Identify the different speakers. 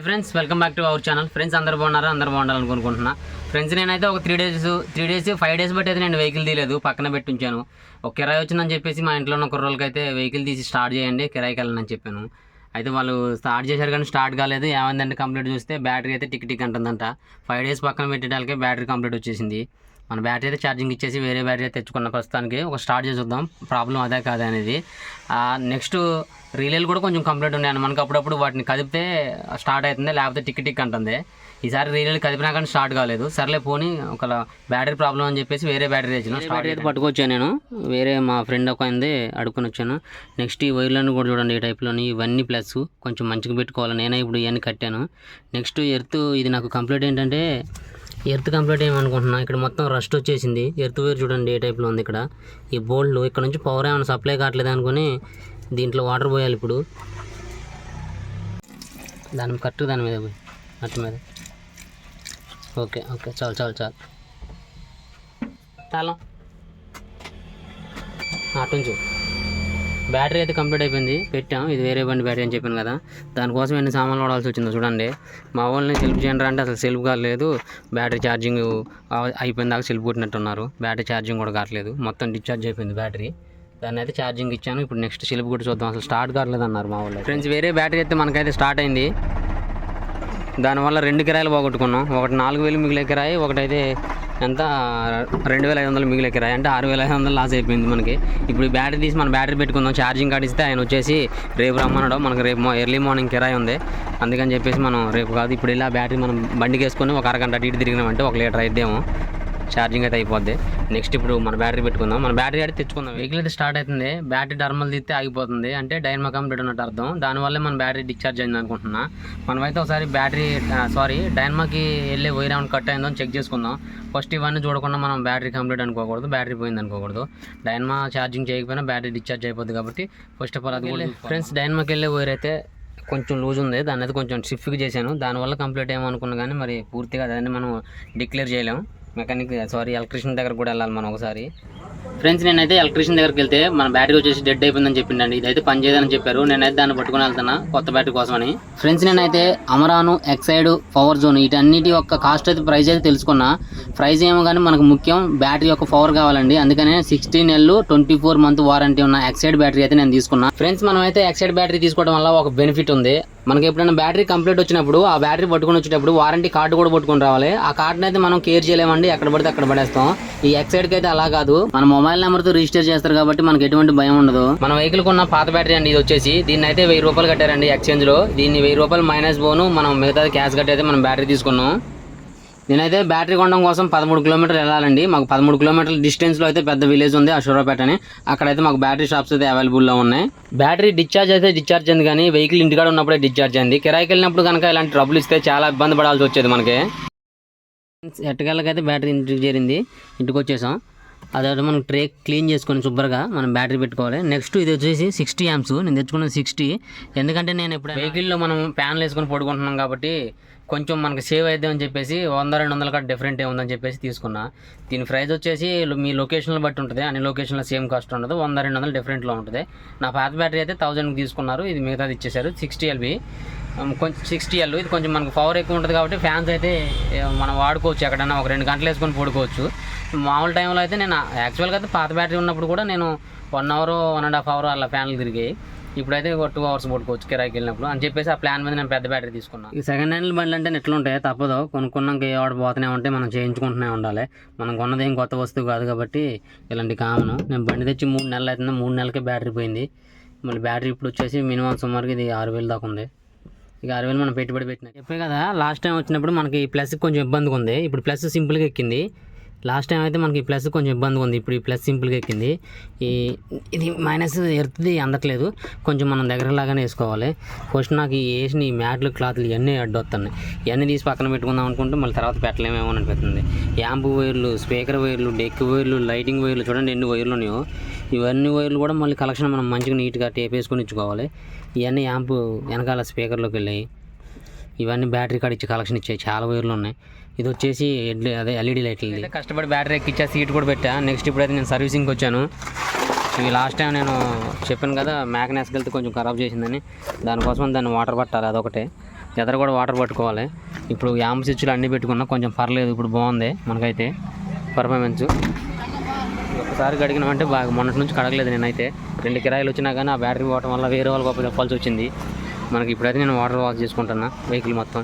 Speaker 1: Hi friends, welcome back to our channel. Friends అందరు బాగున్నారా? అందరు బాగుండాలని కోరుకుంటున్నా. ఫ్రెండ్స్ నేనైతే ఒక 3 డేస్ 5 డేస్ బట్టి అయితే నేను వెహికల్ తీయలేదు, పక్కన పెట్టి ఉంచాను. ఒక కిరాయి వచ్చిందని చెప్పేసి మా ఇంట్లో ఉన్న కుర్రోళ్ళకి అయితే వెహికల్ తీసి స్టార్ట్ చేయండి, కిరాయికి వెళ్ళనని చెప్పాను. అయితే వాళ్ళు స్టార్ట్ చేశారు కానీ స్టార్ట్ కాలేదు. ఏమైందంటే కంప్లీట్ చూస్తే బ్యాటరీ అయితే టిక్ అంటుందంట. 5 డేస్ పక్కన పెట్టేటానికే బ్యాటరీ కంప్లీట్ వచ్చేసింది. మన బ్యాటరీ అయితే ఛార్జింగ్ ఇచ్చేసి వేరే బ్యాటరీ అయితే తెచ్చుకున్న ప్రస్తుతానికి ఒక స్టార్ట్ చేసి చూద్దాం ప్రాబ్లం అదే కాదా అనేది. నెక్స్ట్ రీలేలు కూడా కొంచెం కంప్లీట్ ఉన్నాయండి. మనకు అప్పుడప్పుడు వాటిని కదిపితే స్టార్ట్ అవుతుంది, లేకపోతే టిక్ అంటుంది. ఈసారి రీలేలు కదిపినా కానీ స్టార్ట్ కాలేదు. సర్లే పోనీ ఒక బ్యాటరీ ప్రాబ్లం అని చెప్పేసి వేరే బ్యాటరీ తెచ్చాను. బ్యాటరీ అయితే పట్టుకొచ్చాను నేను, వేరే మా ఫ్రెండ్ ఒక అయింది అడుక్కొని వచ్చాను. నెక్స్ట్ ఈ వైర్లను కూడా చూడండి, ఈ టైప్లోని ఇవన్నీ ప్లస్ కొంచెం మంచిగా పెట్టుకోవాలి. నేనే ఇప్పుడు ఇవన్నీ కట్టాను. నెక్స్ట్ ఎర్త్ ఇది నాకు కంప్లీట్ ఏంటంటే ఎర్త్ కంప్లీట్ ఏమనుకుంటున్నా, ఇక్కడ మొత్తం రస్ట్ వచ్చేసింది. ఎర్త్ వైర్ చూడండి ఏ టైప్లో ఉంది. ఇక్కడ ఈ బోల్డ్ ఇక్కడ నుంచి పవర్ ఏమైనా సప్లై కావట్లేదు అనుకుని దీంట్లో వాటర్ పోయాలి. ఇప్పుడు దాని కరెక్ట్ దాని మీద పోయి అట్టు మీద ఓకే చాలు చాలా అటుంచు. బ్యాటరీ అయితే కంప్లీట్ అయిపోయింది, పెట్టాం. ఇది వేరే బండి బ్యాటరీ అని చెప్పాను కదా, దానికోసం ఎన్ని సామాన్లు వాడాల్సి వచ్చిందో చూడండి. మా వాళ్ళని సెల్ఫ్ చేయండి అంటే అసలు సెల్ఫ్ కాలేదు. బ్యాటరీ ఛార్జింగ్ అయిపోయిన దాకా సెల్ఫ్ కొట్టినట్టున్నారు. బ్యాటరీ ఛార్జింగ్ కూడా కావట్లేదు, మొత్తం డిశ్చార్జ్ అయిపోయింది బ్యాటరీ. దాన్ని అయితే ఛార్జింగ్ ఇచ్చాను. ఇప్పుడు నెక్స్ట్ సెల్ఫ్ కూడా చూద్దాం, అసలు స్టార్ట్ కావట్లేదు అన్నారు మా వాళ్ళు. ఫ్రెండ్స్ వేరే బ్యాటరీ అయితే మనకైతే స్టార్ట్ అయింది. దానివల్ల 2 కిరాయిలు పోగొట్టుకున్నాం. ఒకటి 4,000 మిగిలే కిరాయి, ఒకటైతే ఎంత 2,500 మిగిలే కిరాయి, అంటే 6,500 లాస్ అయిపోయింది మనకి. ఇప్పుడు ఈ బ్యాటరీ తీసి మన బ్యాటరీ పెట్టుకుందాం. ఛార్జింగ్ కార్డు ఇస్తే ఆయన వచ్చేసి రేపు రమ్మన్నాడు. మనకు రేపు ఎర్లీ మార్నింగ్ కిరాయి ఉంది, అందుకని చెప్పేసి మనం రేపు కాదు ఇప్పుడు ఇలా బ్యాటరీ మనం బండికి వేసుకొని ఒక అరగంట అటు ఇటు తిరిగినామంటే 1 లీటర్ అయిద్దేమో ఛార్జింగ్ అయితే అయిపోద్ది. నెక్స్ట్ ఇప్పుడు మన బ్యాటరీ పెట్టుకుందాం, మన బ్యాటరీ అయితే తెచ్చుకుందాం. వెహికల్ అయితే స్టార్ట్ అవుతుంది, బ్యాటరీ టర్మల్ తీస్తే ఆగిపోతుంది, అంటే డైనమో కంప్లీట్ ఉన్నట్టు అర్థం. దానివల్లే మన బ్యాటరీ డిశ్చార్జ్ అయింది అనుకుంటున్నా. మనమైతే ఒకసారి డైనమోకి వెళ్ళే వైర్ ఏమైనా కట్ అయిందో చెక్ చేసుకుందాం. ఫస్ట్ ఇవన్నీ చూడకుండా మనం బ్యాటరీ కంప్లీట్ అనుకోకూడదు, బ్యాటరీ పోయింది అనుకోకూడదు. డైనమో ఛార్జింగ్ చేయకపోయినా బ్యాటరీ డిశ్చార్జ్ అయిపోద్ది కాబట్టి ఫస్ట్ ఆఫ్ ఆల్ అది కూడా. ఫ్రెండ్స్ డైనమోకి వెళ్ళే వైర్ అయితే కొంచెం లూజ్ ఉంది, దాన్ని అయితే కొంచెం షిఫ్ట్ చేశాను. దానివల్ల కంప్లీట్ ఏమనుకున్నా కానీ మరి పూర్తిగా దాన్ని మనం డిక్లేర్ చేయలేము. ఎలక్ట్రీషియన్ దగ్గర కూడా వెళ్ళాలి మనం ఒకసారి. ఫ్రెండ్స్ నేనైతే ఎలక్ట్రీషియన్ దగ్గరికి వెళ్తే మన బ్యాటరీ వచ్చేసి డెడ్ అయిపోయిందని చెప్పిండండి. ఇదైతే పని చేయదని చెప్పారు. నేనైతే దాన్ని పట్టుకుని వెళ్తున్నా కొత్త బ్యాటరీ కోసమని. ఫ్రెండ్స్ నేనైతే అమరాను, ఎక్సైడ్, పవర్ జోన్ వీటన్నిటి యొక్క కాస్ట్ అయితే ప్రైస్ అయితే తెలుసుకున్నా. ప్రైస్ ఏమో కానీ మనకు ముఖ్యం బ్యాటరీ యొక్క పవర్ కావాలండి. అందుకనే 16 నెలలు 24 మంత్ వారంటీ ఉన్న ఎక్సైడ్ బ్యాటరీ అయితే నేను తీసుకున్నా. ఫ్రెండ్స్ మనం అయితే ఎక్సైడ్ బ్యాటరీ తీసుకోవడం వల్ల ఒక బెనిఫిట్ ఉంది. మనకి ఎప్పుడైనా బ్యాటరీ కంప్లీట్ వచ్చినప్పుడు ఆ బ్యాటరీ పట్టుకుని వచ్చేటప్పుడు వారంటీ కార్డు కూడా పట్టుకుని రావాలి. ఆ కార్డుని అయితే మనం కేర్ చేయలేమండి, ఎక్కడ పడితే అక్కడ పడేస్తాం. ఈ ఎక్సైడ్కి అయితే అలా కాదు, మన మొబైల్ నెంబర్తో రిజిస్టర్ చేస్తారు కాబట్టి మనకి ఎటువంటి భయం ఉండదు. మన వెహికల్ కొన్న పాత బ్యాటరీ అండి ఇది వచ్చేసి. దీన్ని అయితే 1000 రూపాయలు కట్టారండి ఎక్స్చేంజ్ లో. దీన్ని 1000 రూపాయలు మైనస్ పోను, మనం మిగతాది క్యాష్ కట్టి అయితే మనం బ్యాటరీ తీసుకున్నాం. నేనైతే బ్యాటరీ కొనడం కోసం 13 కిలోమీటర్లు వెళ్ళాలండి. మాకు 13 కిలోమీటర్ల డిస్టెన్స్లో అయితే పెద్ద విలేజ్ ఉంది, అశూరాపేట అని. అక్కడైతే మాకు బ్యాటరీ షాప్స్ అయితే అవైలబుల్లో ఉన్నాయి. బ్యాటరీ డిశ్చార్జ్ అయితే డిశ్చార్జ్ అయింది, కానీ వెహికల్ ఇంటికాడ ఉన్నప్పుడే డిశ్చార్జ్ అయింది. కిరాయికి వెళ్ళినప్పుడు కనుక ఇలాంటి ట్రబుల్ ఇస్తే చాలా ఇబ్బంది పడాల్సి వచ్చేది మనకి. ఎట్టకేళ్ళకైతే బ్యాటరీ ఇంటికి చేరింది, ఇంటికి వచ్చేసాం. అదొకటి మనం ట్రే క్లీన్ చేసుకొని శుభ్రంగా మనం బ్యాటరీ పెట్టుకోవాలి. నెక్స్ట్ ఇది వచ్చేసి 60 amps. నేను తెచ్చుకున్నది 60, ఎందుకంటే నేను ఇప్పుడు వెహికల్లో మనం ప్యాన్లు వేసుకొని పడుకుంటున్నాం కాబట్టి కొంచెం మనకు సేవ్ అవుతుందని చెప్పేసి 100-200 కట్ డిఫరెంట్ ఏముందని చెప్పేసి తీసుకున్నా. దీని ప్రైస్ వచ్చేసి మీ లొకేషన్లో బట్టి ఉంటుంది, అన్ని లొకేషన్లో సేమ్ కాస్ట్ ఉండదు, 100-200 డిఫరెంట్లో ఉంటుంది. నా పాత బ్యాటరీ అయితే 1000కి తీసుకున్నారు, ఇది మిగతాది ఇచ్చేసారు. 60LB కొంచెం 60L. ఇది కొంచెం మనకు పవర్ ఎక్కువ ఉంటుంది కాబట్టి ఫ్యాన్స్ అయితే మనం వాడుకోవచ్చు, ఎక్కడైనా ఒక 2 గంటలు వేసుకొని పడుకోవచ్చు. మామూలు టైంలో అయితే నేను యాక్చువల్గా అయితే పాత బ్యాటరీ ఉన్నప్పుడు కూడా నేను 1 అవర్ 1.5 అవర్ అలా ఫ్యాన్లు తిరిగాయి. ఇప్పుడైతే 2 అవర్స్ పడుకోవచ్చు కిరాయికి వెళ్ళినప్పుడు అని చెప్పేసి ఆ ప్లాన్ మీద నేను పెద్ద బ్యాటరీ తీసుకున్నాను. ఈ సెకండ్ హ్యాండ్ బండ్లు అంటే ఎట్లా ఉంటాయి, తప్పదు. కొనుక్కున్నాక ఏ ఆడ పోతూనే ఉంటే మనం చేయించుకుంటూనే ఉండాలి. మనం కొన్నది ఏం కొత్త వస్తువు కాదు కాబట్టి ఇలాంటి కామను. నేను బండి తెచ్చి 3 నెలలు అవుతుంది, 3 నెలలకే బ్యాటరీ పోయింది. మళ్ళీ బ్యాటరీ ఇప్పుడు వచ్చేసి మినిమం సుమారుగా ఇది 6,000 దాకా ఉంది. ఇక 6,000 మనం పెట్టుబడి పెట్టినా. చెప్పే కదా లాస్ట్ టైం వచ్చినప్పుడు మనకి ప్లస్ కొంచెం ఇబ్బందిగా ఉంది, ఇప్పుడు ప్లస్ సింపుల్గా ఎక్కింది. లాస్ట్ టైం అయితే మనకి ప్లస్ కొంచెం ఇబ్బందిగా ఉంది, ఇప్పుడు ఈ ప్లస్ సింపుల్గా ఎక్కింది. ఇది మైనస్ ఎర్త్ది అందట్లేదు, కొంచెం మనం దగ్గరలాగానే వేసుకోవాలి. ఫస్ట్ నాకు వేసిన ఈ మ్యాట్లు క్లాత్లు ఇవన్నీ అడ్డొస్తున్నాయి. ఇవన్నీ తీసి పక్కన పెట్టుకుందాం అనుకుంటే మళ్ళీ తర్వాత పెట్టలేమేమో అనిపిస్తుంది. యాంపు వైర్లు, స్పీకర్ వైర్లు, డెక్ వైర్లు, లైటింగ్ వైర్లు చూడండి ఎన్ని వైర్లు ఉన్నాయో. ఇవన్నీ వైర్లు కూడా మళ్ళీ కలెక్షన్ మనం మంచిగా నీట్గా టేప్ వేసుకొని ఇచ్చుకోవాలి. ఇవన్నీ యాంపు వెనకాల స్పీకర్లోకి వెళ్ళాయి. ఇవన్నీ బ్యాటరీ కార్డ్ ఇచ్చి కలెక్షన్ ఇచ్చాయి, చాలా వైర్లు ఉన్నాయి. ఇది వచ్చేసి అదే ఎల్ఈడి లైట్లు. కష్టపడి బ్యాటరీ ఎక్కిచ్చా, సీట్ కూడా పెట్టా. నెక్స్ట్ ఇప్పుడైతే నేను సర్వీసింగ్కి వచ్చాను. ఇవి లాస్ట్ టైం నేను చెప్పాను కదా మ్యాగ్నెస్కి వెళ్తే కొంచెం ఖరాబ్ చేసిందని, దానికోసం దాన్ని వాటర్ పట్టాలి, అదొకటే. ఎదర కూడా వాటర్ పట్టుకోవాలి. ఇప్పుడు యాంప్ స్విచ్లు అన్నీ పెట్టుకున్నా కొంచెం పర్లేదు, ఇప్పుడు బాగుంది మనకైతే పర్ఫార్మెన్స్. ఒకసారి కడిగినామంటే బాగా, మొన్నటి నుంచి కడగలేదు నేనైతే. 2 కిరాయిలు వచ్చినా కానీ ఆ బ్యాటరీ పోవటం వల్ల వేరే వాళ్ళకి గొప్ప చెప్పాల్సి వచ్చింది మనకి. ఇప్పుడైతే నేను వాటర్ వాష్ చేసుకుంటున్నా వెహికల్ మొత్తం.